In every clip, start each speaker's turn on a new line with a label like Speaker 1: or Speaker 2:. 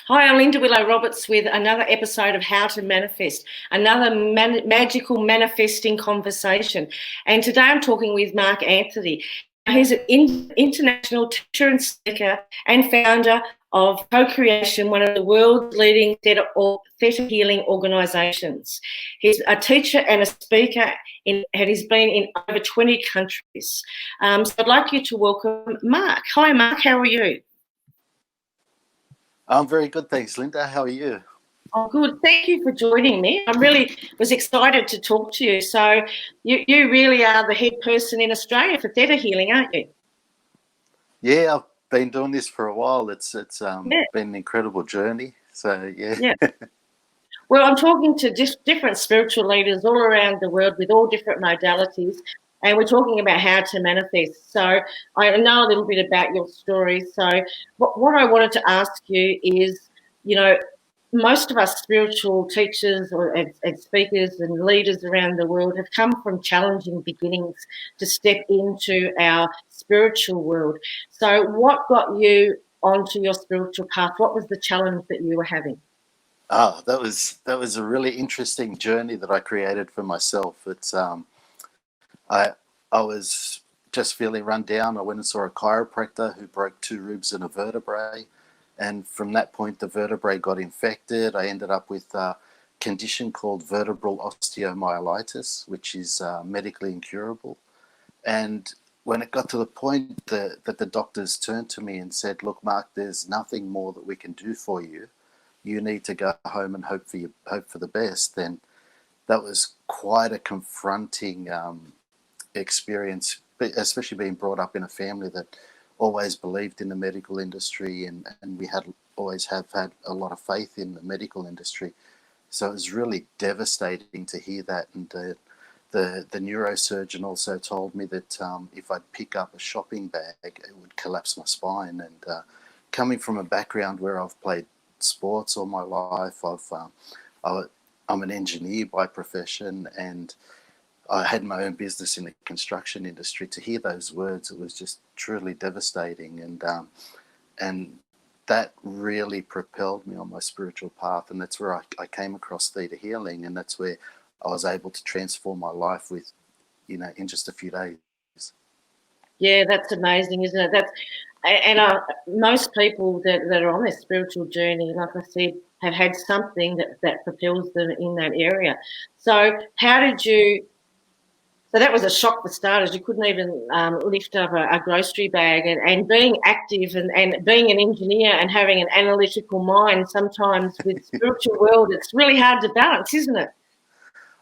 Speaker 1: Hi, I'm Linda Willow Roberts with another episode of How to Manifest, another magical manifesting conversation. And today I'm talking with Mark Anthony. He's an international teacher and speaker and founder of CoCreation, one of the world's leading Theta Healing organisations. He's a teacher and a speaker and he's been in over 20 countries. So I'd like you to welcome Mark. Hi, Mark. How are you?
Speaker 2: I'm very good, thanks, Linda. How are you?
Speaker 1: Oh, good. Thank you for joining me. I really was excited to talk to you. So you really are the head person in Australia for Theta Healing, aren't you?
Speaker 2: Yeah, I've been doing this for a while. It's been an incredible journey. So, yeah.
Speaker 1: Well, I'm talking to different spiritual leaders all around the world with all different modalities, and we're talking about how to manifest. So I know a little bit about your story. So what I wanted to ask you is, most of us spiritual teachers and speakers and leaders around the world have come from challenging beginnings to step into our spiritual world. So what got you onto your spiritual path? What was the challenge that you were having?
Speaker 2: That was a really interesting journey that I created for myself. It's I was just feeling run down. I went and saw a chiropractor who broke 2 ribs and a vertebrae. And from that point, the vertebrae got infected. I ended up with a condition called vertebral osteomyelitis, which is medically incurable. And when it got to the point that the doctors turned to me and said, "Look, Mark, there's nothing more that we can do for you. You need to go home and hope for the best," then that was quite a confronting experience, especially being brought up in a family that always believed in the medical industry, and we always have had a lot of faith in the medical industry. So it was really devastating to hear that. And the neurosurgeon also told me that if I'd pick up a shopping bag, it would collapse my spine. And coming from a background where I've played sports all my life, I'm an engineer by profession, and I had my own business in the construction industry. To hear those words, it was just truly devastating, and that really propelled me on my spiritual path. And that's where I came across Theta Healing, and that's where I was able to transform my life with, in just a few days.
Speaker 1: Yeah, that's amazing, isn't it? Most people that are on this spiritual journey, like I said, have had something that propels them in that area. So how did you? So that was a shock for starters. You couldn't even lift up a grocery bag, and being active and being an engineer and having an analytical mind. Sometimes with spiritual world, it's really hard to balance, isn't it?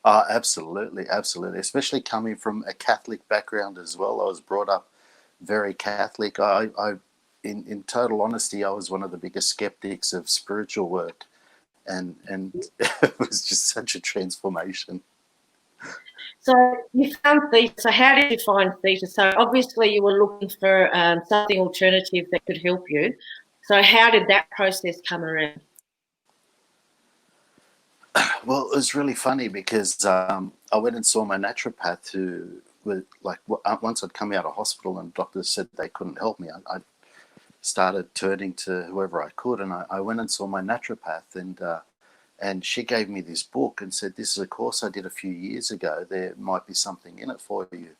Speaker 2: Absolutely, absolutely. Especially coming from a Catholic background as well. I was brought up very Catholic. In total honesty, I was one of the biggest skeptics of spiritual work, and it was just such a transformation.
Speaker 1: So you found Theta. So how did you find Theta? So obviously you were looking for something alternative that could help you. So how did that process come around?
Speaker 2: Well, it was really funny because I went and saw my naturopath who was like, once I'd come out of hospital and doctors said they couldn't help me, I started turning to whoever I could, and I went and saw my naturopath, and she gave me this book and said, "This is a course I did a few years ago. There might be something in it for you."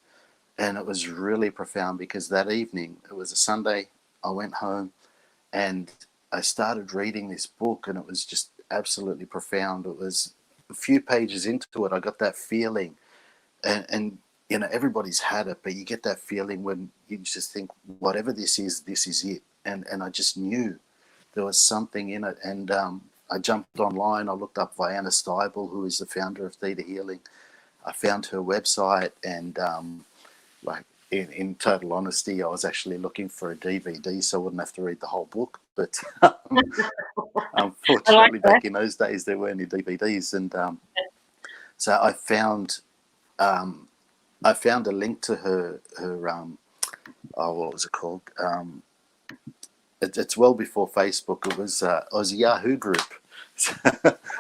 Speaker 2: And it was really profound because that evening, it was a Sunday, I went home and I started reading this book, and it was just absolutely profound. It was a few pages into it, I got that feeling, and everybody's had it, but you get that feeling when you just think, whatever this is it. And I just knew there was something in it. And I jumped online, I looked up Vianna Stibel, who is the founder of Theta Healing. I found her website, and in total honesty, I was actually looking for a DVD so I wouldn't have to read the whole book. But unfortunately, back in those days, there weren't any DVDs. And so I found a link to her what was it called? It's well before Facebook. It was a Yahoo group.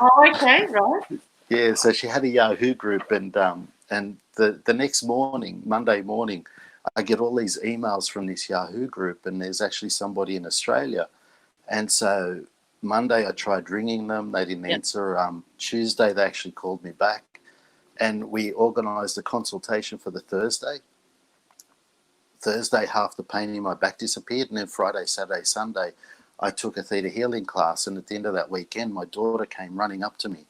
Speaker 1: Oh, okay, right.
Speaker 2: Yeah, so she had a Yahoo group, and the next morning, Monday morning, I get all these emails from this Yahoo group, and there's actually somebody in Australia. And so Monday I tried ringing them. They didn't
Speaker 1: Yep.
Speaker 2: answer. Tuesday they actually called me back, and we organised a consultation for the Thursday. Thursday, half the pain in my back disappeared, and then Friday, Saturday, Sunday, I took a Theta Healing class. And at the end of that weekend, my daughter came running up to me.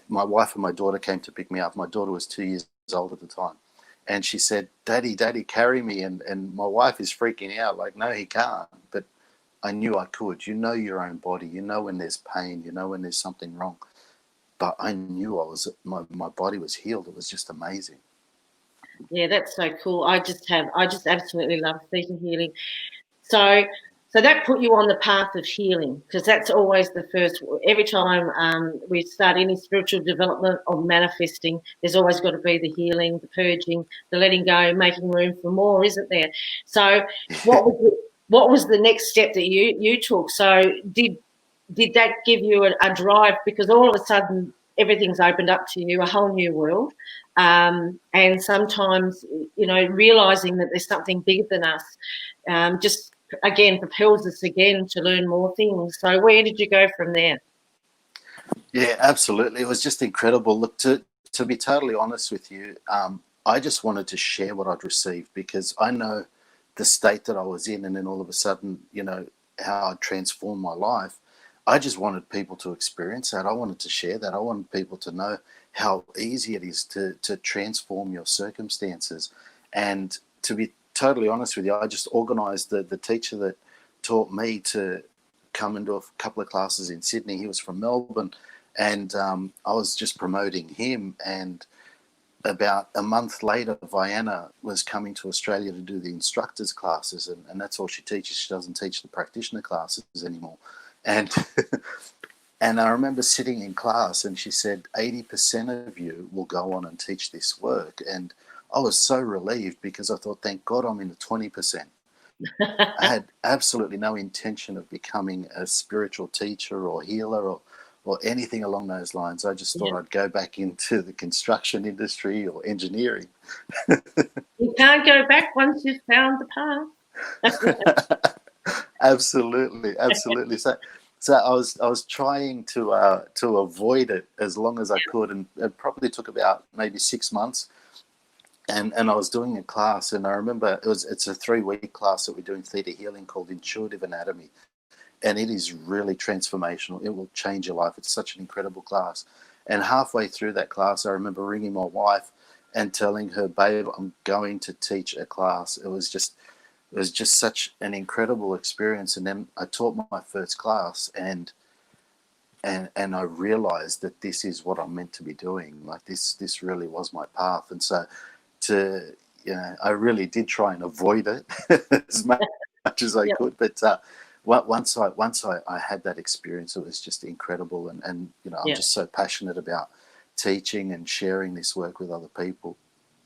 Speaker 2: My wife and my daughter came to pick me up. My daughter was 2 years old at the time. And she said, Daddy, carry me. And my wife is freaking out, like, no, he can't. But I knew I could. You know your own body. You know when there's pain. You know when there's something wrong. But I knew my body was healed. It was just amazing.
Speaker 1: Yeah, that's so cool. I just absolutely love Theta Healing. So that put you on the path of healing, because that's always the first. Every time we start any spiritual development or manifesting, there's always got to be the healing, the purging, the letting go, making room for more, isn't there? So what was the next step that you took? So did that give you a drive, because all of a sudden everything's opened up to you, a whole new world, and sometimes, you know, realizing that there's something bigger than us, just again propels us again to learn more things. So where did you go from there?
Speaker 2: Yeah, absolutely. It was just incredible. Look, to be totally honest with you, I just wanted to share what I'd received, because I know the state that I was in, and then all of a sudden, you know, how I'd transformed my life. I just wanted people to experience that. I wanted to share that. I wanted people to know how easy it is to transform your circumstances. And to be totally honest with you, I just organised the teacher that taught me to come into a couple of classes in Sydney. He was from Melbourne, and I was just promoting him. And about a month later, Vienna was coming to Australia to do the instructors classes, and that's all she teaches. She doesn't teach the practitioner classes anymore. And and I remember sitting in class, and she said, 80% of you will go on and teach this work. And I was so relieved, because I thought, thank God I'm in the 20%. I had absolutely no intention of becoming a spiritual teacher or healer or anything along those lines. I just thought
Speaker 1: Yeah.
Speaker 2: I'd go back into the construction industry or engineering.
Speaker 1: You can't go back once you've found the path.
Speaker 2: Absolutely, absolutely. So I was trying to avoid it as long as I could, and it probably took about maybe 6 months. And I was doing a class, and I remember it's a 3-week class that we're doing Theta Healing called Intuitive Anatomy, and it is really transformational. It will change your life. It's such an incredible class. And halfway through that class, I remember ringing my wife and telling her, babe, I'm going to teach a class. It was just such an incredible experience. And then I taught my first class, and I realized that this is what I'm meant to be doing. Like this really was my path. And so I really did try and avoid it as much as I
Speaker 1: Yeah.
Speaker 2: could. But once I had that experience, it was just incredible. And I'm
Speaker 1: Yeah.
Speaker 2: just so passionate about teaching and sharing this work with other people.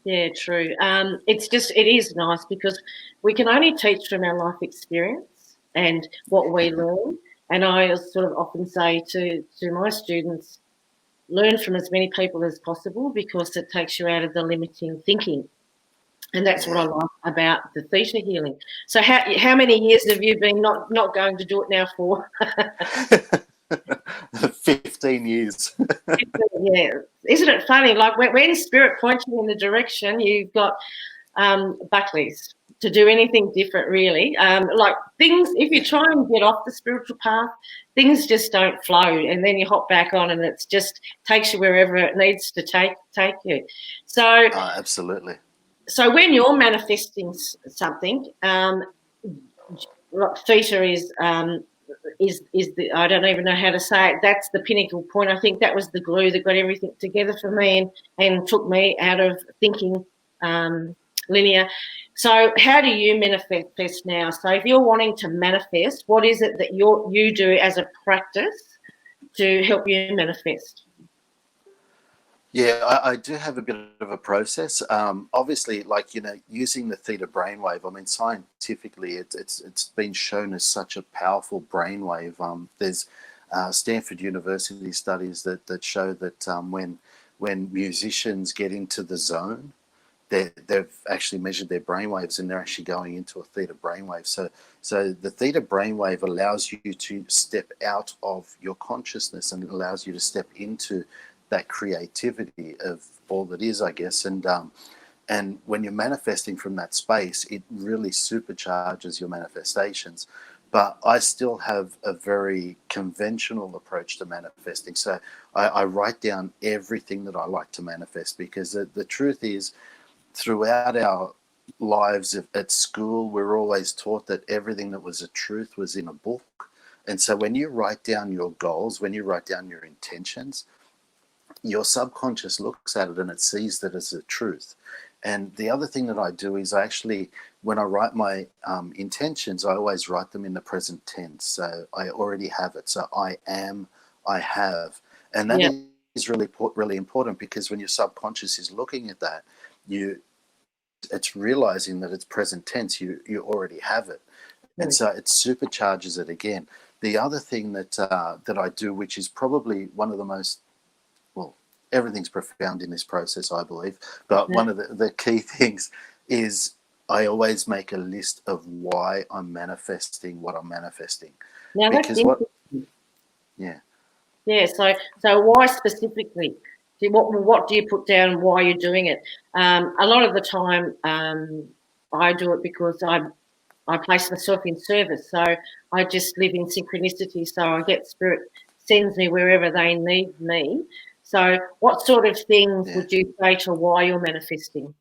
Speaker 1: Yeah, true. It is nice, because we can only teach from our life experience and what we learn. And I sort of often say to my students, learn from as many people as possible, because it takes you out of the limiting thinking. And that's what I
Speaker 2: Yeah.
Speaker 1: like about the Theta Healing. So how many years have you been not going to do it now for?
Speaker 2: 15 years.
Speaker 1: Yeah. Isn't it funny? Like when spirit points you in the direction, you've got Buckley's to do anything different, really. Like things, if you
Speaker 2: Yeah.
Speaker 1: try and get off the spiritual path, things just don't flow, and then you hop back on, and it's just takes you wherever it needs to take you. So,
Speaker 2: Absolutely.
Speaker 1: so when you're manifesting something, theta is the, I don't even know how to say it. That's the pinnacle point. I think that was the glue that got everything together for me, and took me out of thinking linear. So how do you manifest now? So if you're wanting to manifest, what is it that you do as a practice to help you manifest?
Speaker 2: Yeah, I do have a bit of a process. Obviously, like using the theta brainwave. I mean, scientifically, it's been shown as such a powerful brainwave. There's Stanford University studies that show that when musicians get into the zone, they've actually measured their brainwaves, and they're actually going into a theta brainwave. So the theta brainwave allows you to step out of your consciousness, and it allows you to step into that creativity of all that is, I guess. And when you're manifesting from that space, it really supercharges your manifestations. But I still have a very conventional approach to manifesting. So I write down everything that I like to manifest, because the truth is, throughout our lives at school, we're always taught that everything that was a truth was in a book. And so when you write down your goals, when you write down your intentions, your subconscious looks at it and it sees that as a truth. And the other thing that I do is, I actually, when I write my intentions, I always write them in the present tense. So I already have it. So I am, I have. And that
Speaker 1: Yeah.
Speaker 2: is really important, because when your subconscious is looking at that, it's realizing that it's present tense. You already have it. And so it supercharges it again. The other thing that I do, which is probably one of the most, well, everything's profound in this process, I believe, but one of the key things is, I always make a list of why I'm manifesting what I'm manifesting.
Speaker 1: Now that's
Speaker 2: Because what,
Speaker 1: interesting.
Speaker 2: yeah.
Speaker 1: Yeah. So why specifically? What do you put down? Why you're doing it? A lot of the time, I do it because I place myself in service. So I just live in synchronicity. So I get spirit sends me wherever they need me. So what sort of things
Speaker 2: Yeah.
Speaker 1: would you say to why you're manifesting?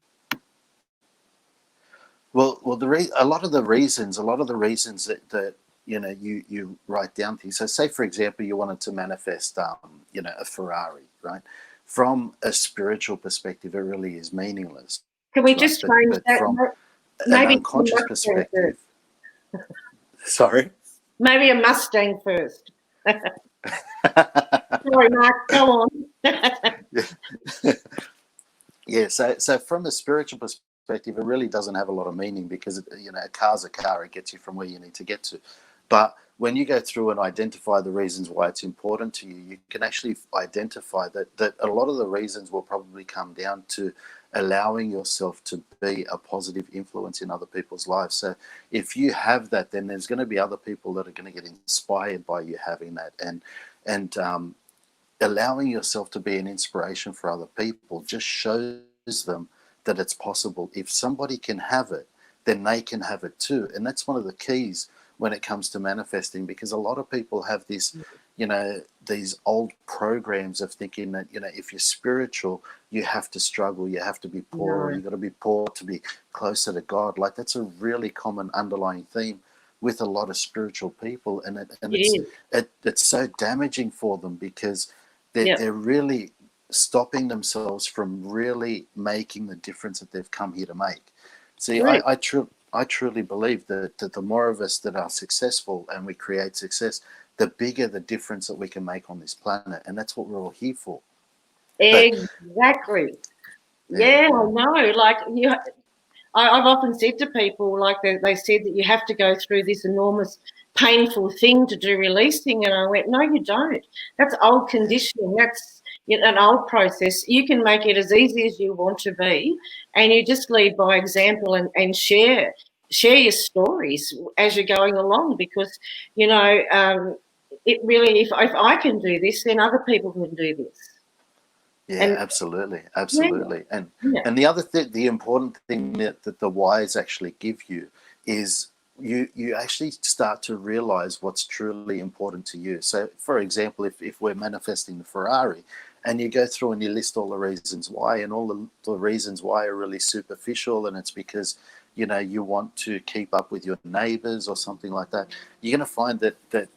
Speaker 2: Well, a lot of the reasons that you write down things. So, say for example, you wanted to manifest, a Ferrari, right? From a spiritual perspective, it really is meaningless,
Speaker 1: Can we
Speaker 2: right?
Speaker 1: just
Speaker 2: But
Speaker 1: change
Speaker 2: but
Speaker 1: that?
Speaker 2: from an
Speaker 1: Maybe a
Speaker 2: unconscious
Speaker 1: Mustang
Speaker 2: perspective,
Speaker 1: first.
Speaker 2: sorry.
Speaker 1: Maybe a Mustang first. Sorry, Mark, go on.
Speaker 2: Yeah, so from a spiritual perspective, it really doesn't have a lot of meaning, because a car's a car; it gets you from where you need to get to. But when you go through and identify the reasons why it's important to you, you can actually identify that a lot of the reasons will probably come down to allowing yourself to be a positive influence in other people's lives. So if you have that, then there's going to be other people that are going to get inspired by you having that, and allowing yourself to be an inspiration for other people just shows them that it's possible. If somebody can have it, then they can have it too. And that's one of the keys when it comes to manifesting, because a lot of people have these old programs of thinking that, if you're spiritual, you have to struggle, you have to be poor, or
Speaker 1: No,
Speaker 2: you got to be poor to be closer to God. Like, that's a really common underlying theme with a lot of spiritual people, and
Speaker 1: it is.
Speaker 2: it's so damaging for them, because
Speaker 1: Yep.
Speaker 2: they're really stopping themselves from really making the difference that they've come here to make. See,
Speaker 1: Correct.
Speaker 2: I truly believe that the more of us that are successful and we create success, the bigger the difference that we can make on this planet, and that's what we're all here for. But
Speaker 1: Exactly.
Speaker 2: yeah,
Speaker 1: Yeah, I know. Like I've often said to people, like they said that you have to go through this enormous, painful thing to do releasing, and I went, no, you don't. That's old conditioning. That's an old process. You can make it as easy as you want to be, and you just lead by example and share your stories as you're going along, because it really, if I can do this, then other people can do this.
Speaker 2: yeah,
Speaker 1: And
Speaker 2: absolutely,
Speaker 1: yeah,
Speaker 2: absolutely. And
Speaker 1: yeah,
Speaker 2: and the other thing, the important thing that the whys actually give you is, you actually start to realize what's truly important to you. So, for example, if we're manifesting the Ferrari, and you go through and you list all the reasons why, and all the reasons why are really superficial, and it's because you want to keep up with your neighbors or something like that, you're going to find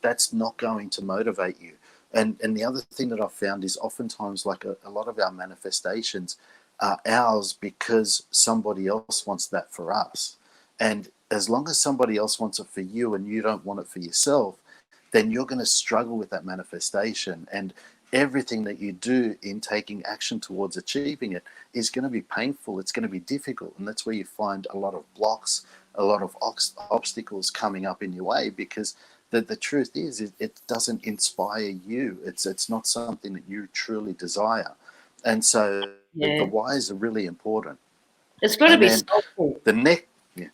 Speaker 2: that's not going to motivate you. And the other thing that I've found is, oftentimes, like, a lot of our manifestations are ours because somebody else wants that for us. And as long as somebody else wants it for you and you don't want it for yourself, then you're going to struggle with that manifestation. And everything that you do in taking action towards achieving it is going to be painful. It's going to be difficult. And that's where you find a lot of blocks, a lot of obstacles coming up in your way, because the truth is, it doesn't inspire you. It's not something that you truly desire. And so the
Speaker 1: yeah.
Speaker 2: whys are really important.
Speaker 1: It's got to
Speaker 2: And
Speaker 1: be
Speaker 2: then
Speaker 1: soulful.
Speaker 2: the next, yeah,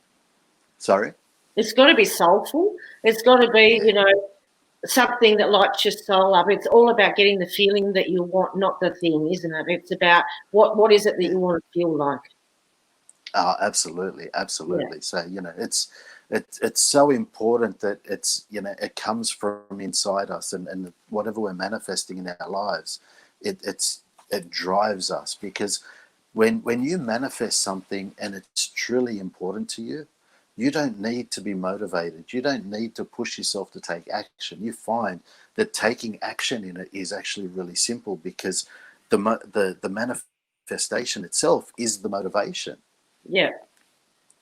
Speaker 2: sorry.
Speaker 1: It's got to be soulful. It's got to be,
Speaker 2: Yeah,
Speaker 1: something that lights your soul up. It's all about getting the feeling that you want, not the thing, isn't it? It's about what is it that
Speaker 2: yeah.
Speaker 1: you want to feel like.
Speaker 2: Oh, absolutely,
Speaker 1: Yeah,
Speaker 2: absolutely. So it's so important that it comes from inside us, and whatever we're manifesting in our lives, it drives us, because when you manifest something and it's truly important to you, you don't need to be motivated. You don't need to push yourself to take action. You find that taking action in it is actually really simple, because the manifestation itself is the motivation.
Speaker 1: yeah.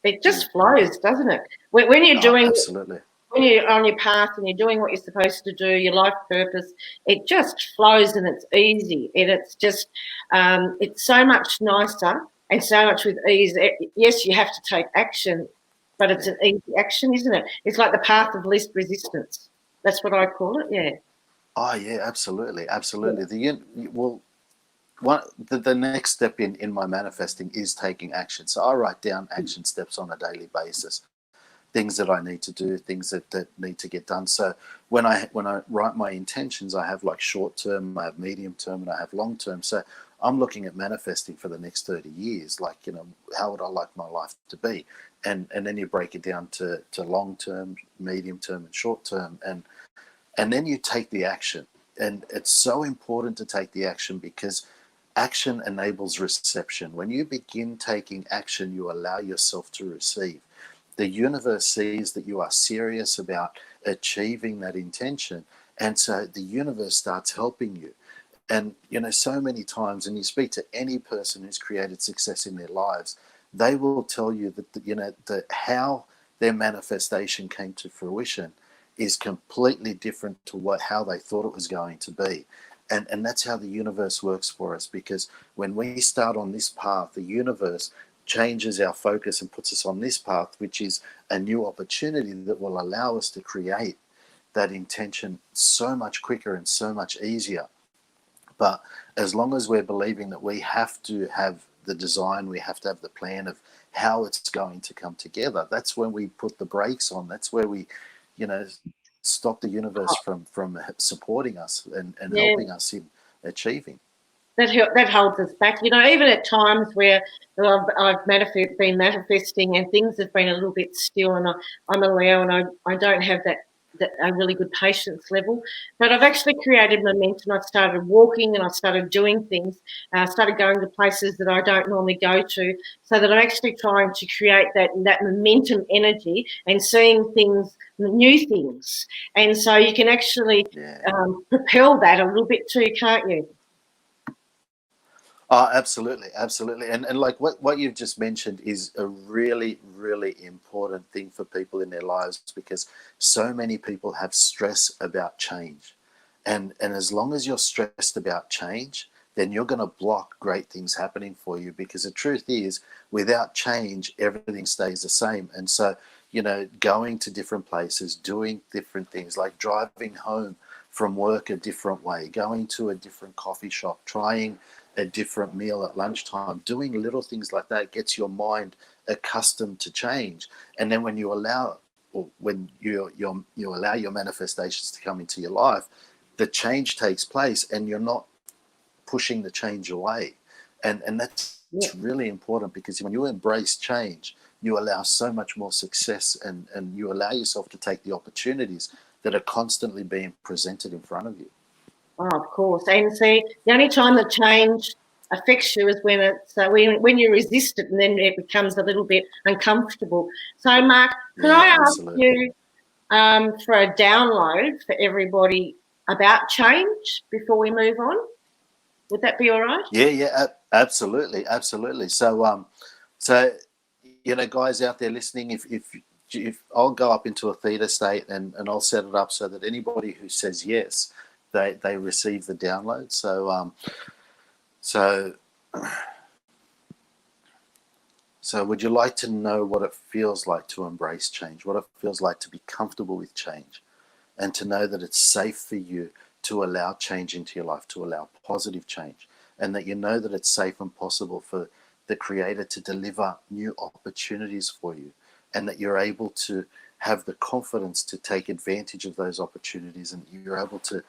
Speaker 1: It
Speaker 2: Yeah.
Speaker 1: just flows, doesn't it? When you're
Speaker 2: Oh,
Speaker 1: doing,
Speaker 2: absolutely.
Speaker 1: when you're on your path and you're doing what you're supposed to do, your life purpose, it just flows and it's easy. And it's just, it's so much nicer and so much with ease. Yes, you have to take action, but it's
Speaker 2: Yeah.
Speaker 1: an easy action, isn't it? It's like the path of least resistance. That's what I call it. Yeah.
Speaker 2: Oh, yeah, absolutely,
Speaker 1: Yeah.
Speaker 2: absolutely. Well, the next step in my manifesting is taking action. So I write down action steps on a daily basis, things that I need to do, things that need to get done. So when I write my intentions, I have like short term, I have medium term, and I have long term. So I'm looking at manifesting for the next 30 years. Like, how would I like my life to be? And then you break it down to long term, medium term, and short term, and then you take the action. And it's so important to take the action, because action enables reception. When you begin taking action, you allow yourself to receive. The universe sees that you are serious about achieving that intention, and so the universe starts helping you. And so many times, and you speak to any person who's created success in their lives, they will tell you that how their manifestation came to fruition is completely different to how they thought it was going to be. And that's how the universe works for us, because when we start on this path, the universe changes our focus and puts us on this path, which is a new opportunity that will allow us to create that intention so much quicker and so much easier. But as long as we're believing that we have to have the design, we have to have the plan of how it's going to come together, that's when we put the brakes on. That's where we, you know, stop the universe from supporting us and
Speaker 1: Yeah.
Speaker 2: helping us in achieving.
Speaker 1: That holds us back. Even at times where I've been manifesting and things have been a little bit still, and I'm a Leo and I don't have that a really good patience level, but I've actually created momentum. I started walking and I started doing things. I started going to places that I don't normally go to, so that I'm actually trying to create that momentum energy and seeing things, new things, and so you can actually
Speaker 2: Yeah.
Speaker 1: propel that a little bit too, can't you?
Speaker 2: Oh, absolutely, absolutely. And like what you've just mentioned is a really, really important thing for people in their lives, because so many people have stress about change. And as long as you're stressed about change, then you're going to block great things happening for you, because the truth is, without change, everything stays the same. And so, going to different places, doing different things, like driving home from work a different way, going to a different coffee shop, trying a different meal at lunchtime, doing little things like that gets your mind accustomed to change. And then when you allow, or when you allow your manifestations to come into your life, the change takes place, and you're not pushing the change away. And that's
Speaker 1: Yeah.
Speaker 2: really important, because when you embrace change, you allow so much more success, and you allow yourself to take the opportunities that are constantly being presented in front of you.
Speaker 1: Oh, of course. And see, the only time the change affects you is when it's when you resist it, and then it becomes a little bit uncomfortable. So, Mark, could
Speaker 2: Yeah,
Speaker 1: I ask
Speaker 2: absolutely.
Speaker 1: you for a download for everybody about change before we move on? Would that be all right?
Speaker 2: Yeah, yeah, absolutely, absolutely. So guys out there listening, if I'll go up into a theta state, and I'll set it up so that anybody who says yes, they receive the download. So so would you like to know what it feels like to embrace change? What it feels like to be comfortable with change, and to know that it's safe for you to allow change into your life, to allow positive change, and that you know that it's safe and possible for the Creator to deliver new opportunities for you, and that you're able to have the confidence to take advantage of those opportunities, and you're able to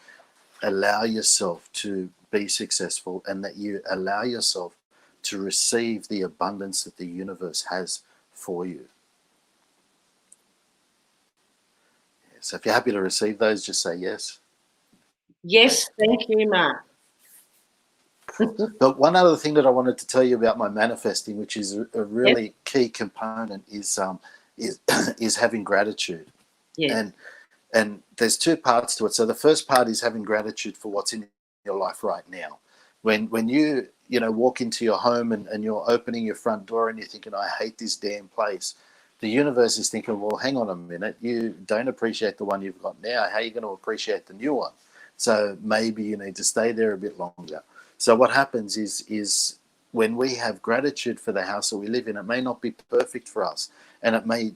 Speaker 2: allow yourself to be successful, and that you allow yourself to receive the abundance that the universe has for you. So if you're happy to receive those, just say yes.
Speaker 1: Yes, thank you, Mark.
Speaker 2: But one other thing that I wanted to tell you about my manifesting, which is a
Speaker 1: Yes,
Speaker 2: really key component, is having gratitude.
Speaker 1: yes,
Speaker 2: And there's two parts to it. So the first part is having gratitude for what's in your life right now. When you walk into your home, and you're opening your front door and you're thinking, I hate this damn place. The universe is thinking, well, hang on a minute, you don't appreciate the one you've got now. How are you going to appreciate the new one? So maybe you need to stay there a bit longer. So what happens is when we have gratitude for the house that we live in, it may not be perfect for us, and it may,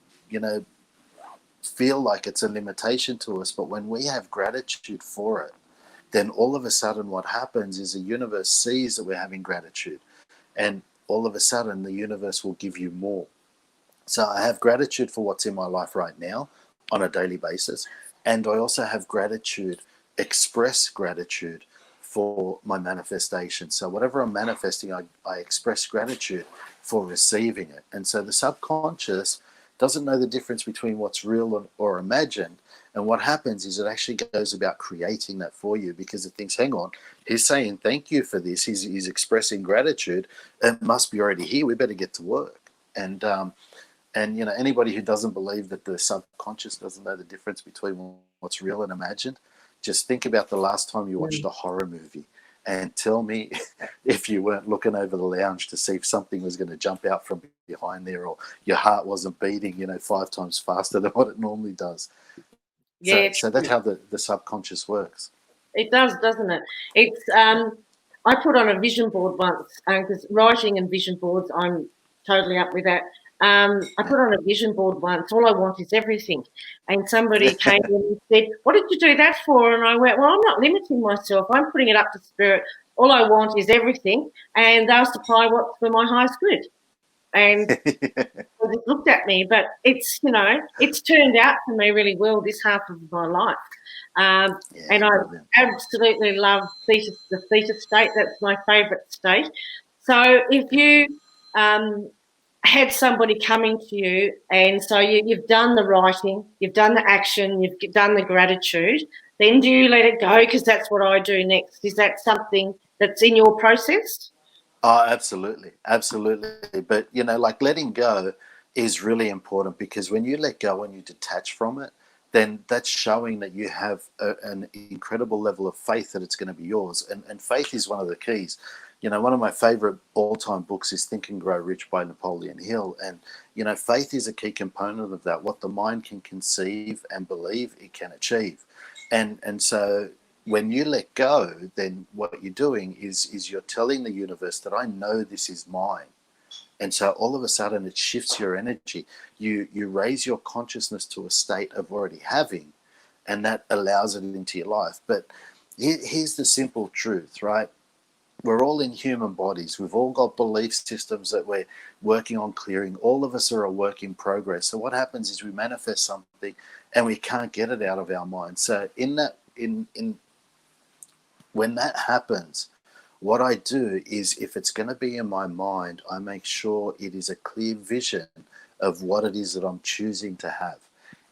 Speaker 2: feel like it's a limitation to us. But when we have gratitude for it, then all of a sudden what happens is the universe sees that we're having gratitude, and all of a sudden the universe will give you more. So I have gratitude for what's in my life right now on a daily basis. And I also have gratitude, express gratitude for my manifestation. So whatever I'm manifesting, I express gratitude for receiving it. And so the subconscious doesn't know the difference between what's real or imagined. And what happens is it actually goes about creating that for you, because it thinks, hang on, he's saying thank you for this. He's expressing gratitude. It must be already here. We better get to work. And anybody who doesn't believe that the subconscious doesn't know the difference between what's real and imagined, just think about the last time you watched a horror movie, and tell me if you weren't looking over the lounge to see if something was going to jump out from behind there, or your heart wasn't beating 5 times faster than what it normally does.
Speaker 1: yeah.
Speaker 2: So that's how the subconscious works.
Speaker 1: It does, doesn't it? It's I put on a vision board once, because writing and vision boards, I'm totally up with that. I put on a vision board once. All I want is everything, and somebody came in and said, "What did you do that for?" And I went, "Well, I'm not limiting myself. I'm putting it up to spirit. All I want is everything, and they'll supply what's for my highest good." And they just looked at me, but it's turned out for me really well this half of my life. And I
Speaker 2: Brilliant.
Speaker 1: absolutely love the theta state. That's my favourite state. So if you had somebody coming to you, and so you've done the writing, you've done the action, you've done the gratitude, then do you let it go? Because that's what I do next. Is that something that's in your process?
Speaker 2: Oh, absolutely. Absolutely. But, like letting go is really important, because when you let go and you detach from it, then that's showing that you have an incredible level of faith that it's going to be yours. And faith is one of the keys. One of my favorite all-time books is Think and Grow Rich by Napoleon Hill. And, faith is a key component of that. What the mind can conceive and believe, it can achieve. And so when you let go, then what you're doing is you're telling the universe that I know this is mine. And so all of a sudden it shifts your energy. You raise your consciousness to a state of already having, and that allows it into your life. But here's the simple truth, right? We're all in human bodies. We've all got belief systems that we're working on clearing. All of us are a work in progress. So what happens is we manifest something and we can't get it out of our mind. So when that happens, what I do is, if it's going to be in my mind, I make sure it is a clear vision of what it is that I'm choosing to have.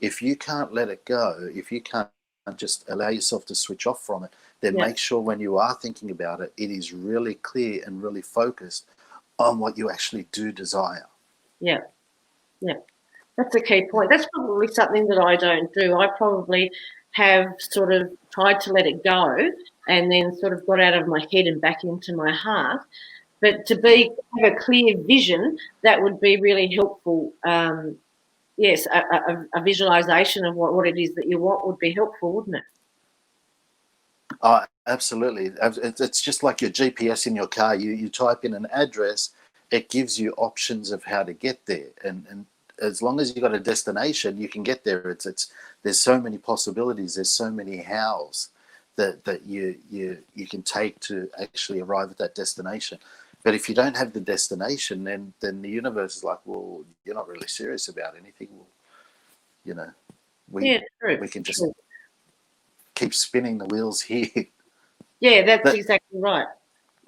Speaker 2: If you can't let it go, if you can't just allow yourself to switch off from it, then
Speaker 1: Yeah,
Speaker 2: make sure when you are thinking about it, it is really clear and really focused on what you actually do desire.
Speaker 1: yeah, yeah. That's a key point. That's probably something that I don't do. I probably have sort of tried to let it go, and then sort of got out of my head and back into my heart. But
Speaker 2: Yeah.
Speaker 1: have a clear vision, that would be really helpful. Yes, a visualization of what it is that you want would be helpful, wouldn't it?
Speaker 2: Oh, absolutely. It's just like your GPS in your car. You type in an address, it gives you options of how to get there. And as long as you've got a destination, you can get there. It's there's so many possibilities. There's so many hows that you can take to actually arrive at that destination. But if you don't have the destination, then the universe is like, well, you're not really serious about anything. Well, you know, we
Speaker 1: Yeah, true,
Speaker 2: we can just
Speaker 1: true.
Speaker 2: keep spinning the wheels here.
Speaker 1: Yeah, that's
Speaker 2: That
Speaker 1: exactly right.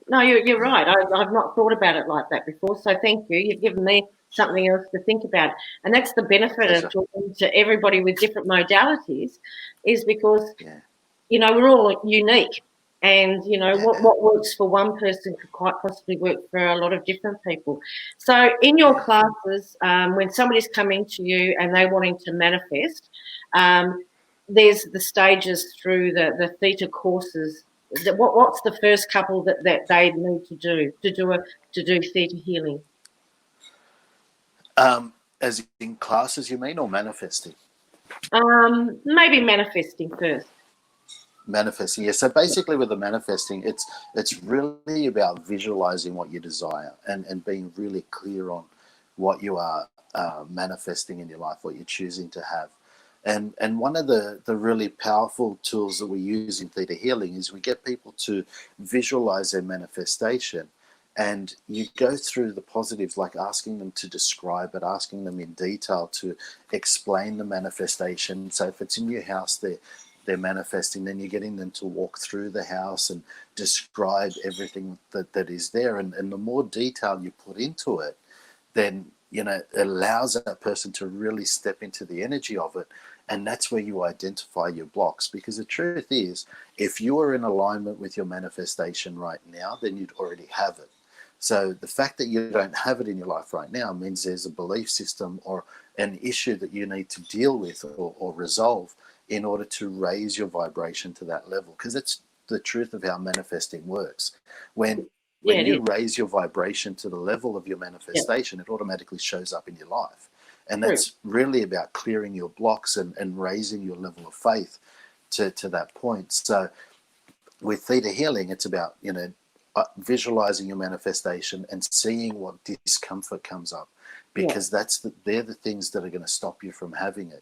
Speaker 1: No, you're
Speaker 2: yeah,
Speaker 1: right. I've not thought about it like that before. So thank you. You've given me something else to think about. And that's the benefit of
Speaker 2: pleasure.
Speaker 1: talking to everybody with different modalities, is because,
Speaker 2: Yeah,
Speaker 1: we're all unique. And,
Speaker 2: yeah,
Speaker 1: what works for one person could quite possibly work for a lot of different people. So in your
Speaker 2: yeah.
Speaker 1: classes, when somebody's coming to you and they're wanting to manifest, um, there's the stages through the theta courses. What's the first couple that they need to do theta healing?
Speaker 2: As in classes, you mean, or manifesting?
Speaker 1: Maybe manifesting first.
Speaker 2: Manifesting, yeah. So basically, with the manifesting, it's really about visualizing what you desire and being really clear on what you are manifesting in your life, what you're choosing to have. And one of the really powerful tools that we use in Theta Healing is we get people to visualize their manifestation, and you go through the positives, like asking them to describe it, asking them in detail to explain the manifestation. So if it's a new house, they're manifesting, then you're getting them to walk through the house and describe everything that is there. And the more detail you put into it, then it allows that person to really step into the energy of it. And that's where you identify your blocks, because the truth is, if you are in alignment with your manifestation right now, then you'd already have it. So the fact that you don't have it in your life right now means there's a belief system or an issue that you need to deal with or resolve in order to raise your vibration to that level. Because it's the truth of how manifesting works.
Speaker 1: Yeah,
Speaker 2: When
Speaker 1: it
Speaker 2: you
Speaker 1: is.
Speaker 2: raise your vibration to the level of your
Speaker 1: Yeah,
Speaker 2: manifestation, it automatically shows up in your life. And
Speaker 1: true.
Speaker 2: that's really about clearing your blocks and raising your level of faith to that point. So with Theta Healing, it's about, visualizing your manifestation and seeing what discomfort comes up,
Speaker 1: Yeah.
Speaker 2: because they're the things that are going to stop you from having it.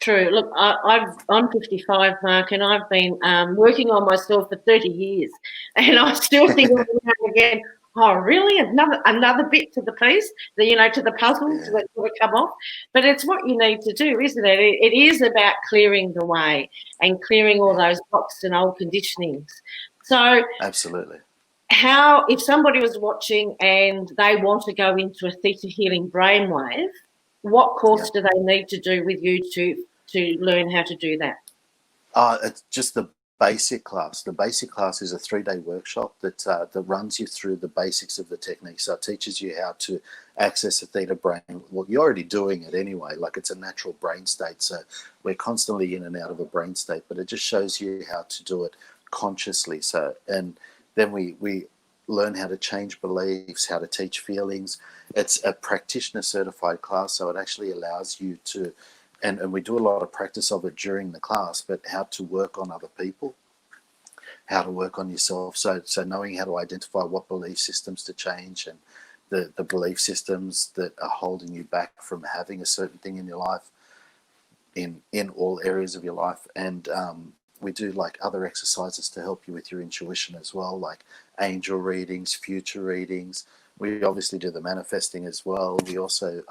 Speaker 1: True. Look, I'm 55, Mark, and I've been working on myself for 30 years, and I still think every now and again, oh, really? Another bit to the piece, to the puzzle
Speaker 2: Yeah,
Speaker 1: to sort of come off. But it's what you need to do, isn't it? It is about clearing the way and clearing all
Speaker 2: yeah,
Speaker 1: those blocks and old conditionings. So,
Speaker 2: absolutely.
Speaker 1: if somebody was watching and they want to go into a theta healing brainwave, what
Speaker 2: Yeah.
Speaker 1: course do they need to do with you to learn how to do that?
Speaker 2: It's just the basic class. The basic class is a 3-day workshop that runs you through the basics of the technique. So it teaches you how to access a theta brain. Well, you're already doing it anyway. Like, it's a natural brain state. So we're constantly in and out of a brain state, but it just shows you how to do it consciously. So, and then we learn how to change beliefs, how to teach feelings. It's a practitioner certified class, so it actually allows you to, and we do a lot of practice of it during the class, but how to work on other people, how to work on yourself. So knowing how to identify what belief systems to change, and the belief systems that are holding you back from having a certain thing in your life, in all areas of your life. And we do like other exercises to help you with your intuition as well, like angel readings, future readings. We obviously do the manifesting as well. We also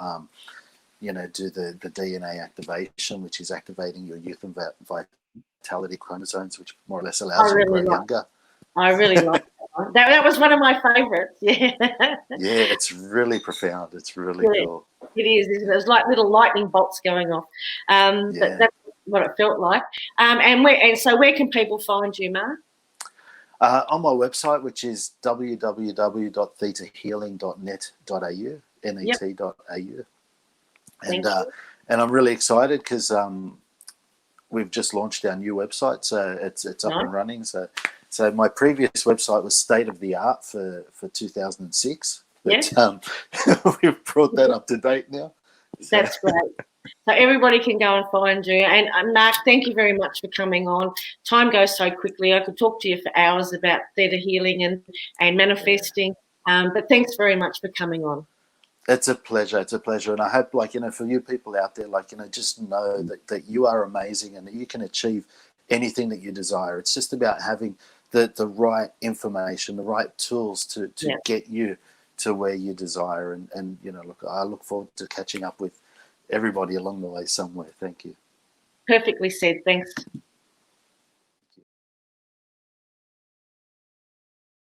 Speaker 2: do the DNA activation, which is activating your youth and vitality chromosomes, which more or less
Speaker 1: I
Speaker 2: allows you to grow
Speaker 1: really like.
Speaker 2: younger.
Speaker 1: I really like that one. That was one of my favourites. Yeah,
Speaker 2: Yeah, it's really profound. It's really
Speaker 1: yeah,
Speaker 2: cool.
Speaker 1: it is. Isn't it? There's like little lightning bolts going off. But
Speaker 2: Yeah.
Speaker 1: that's what it felt like. So where can people find you, Mark?
Speaker 2: On my website, which is www.thetahealing.net.au,
Speaker 1: Yep.
Speaker 2: net.au. And
Speaker 1: Thank you.
Speaker 2: and I'm really excited because we've just launched our new website, so it's up
Speaker 1: Nice.
Speaker 2: and running. So my previous website was state of the art for 2006,
Speaker 1: Yeah,
Speaker 2: but we've brought that up to date now. So
Speaker 1: that's great. So everybody can go and find you. And Mark, thank you very much for coming on. Time goes so quickly. I could talk to you for hours about theta healing and
Speaker 2: yeah,
Speaker 1: manifesting. But thanks very much for coming on.
Speaker 2: it's a pleasure. It's a pleasure, and I hope, for you people out there, just know that you are amazing and that you can achieve anything that you desire. It's just about having the right information, the right tools to
Speaker 1: Yeah.
Speaker 2: get you to where you desire. And look, I look forward to catching up with everybody along the way somewhere. Thank you.
Speaker 1: Perfectly said. Thanks.